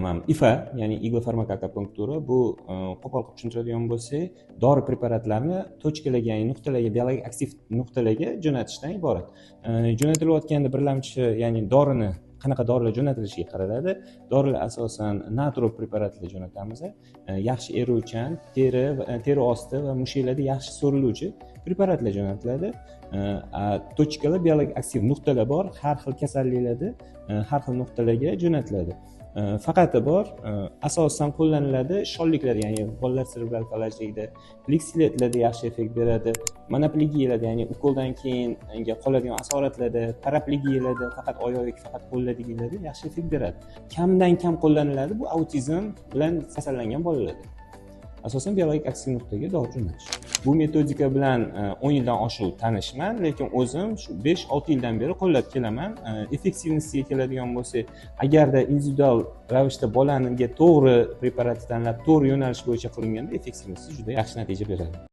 qilaman. IFA, ya'ni iglofarmakoakupunktura, bu qo'pol qilib tushuntiradigan bo'lsak, dori preparatlarni tochkalarga, ya'ni nuqtalarga, biologik aktiv nuqtalarga jo'natishdan iborat. Jo'natilayotganda birlamchi, ya'ni dorini qanaqa dorilar jo'natilishiga qaraladi. Dorilar asosan natro preparatlar jo'natamiz. Yaxshi eruvchan, teri osti va mushaklarda yaxshi so'riluvchi preparatlar jo'natiladi. Tochkalar, biologik aktiv nuqtalar bor, har xil kasalliklarda har xil nuqtalarga jo'natiladi. Faqat bor, asosan qo'llaniladi sholliklar, ya'ni bolalar serebral falajligida, pleksiletlarda yaxshi effekt beradi. Monoplegiyalarda, ya'ni ukoldan keyin qoladigan asoratlarda, paraplegiyalarda, faqat oyoq, faqat qo'llardagilarda yaxshi effekt beradi. Kamdan kam qo'llaniladi bu autizm bilan kasallangan bolalarda. Asosan biologik aktiv nuqtaga dori jo'natish. Bu metodika bilan 10 yildan oshiq tanishman, lekin o'zim shu 5-6 yildan beri qo'llab kelaman. Effektivnessiga keladigan bo'lsak, agarda individual ravishda bolaniga to'g'ri preparatni tanlab, to'g'ri yo'nalish bo'yicha qilinganda effektivnessi juda yaxshi natija beradi.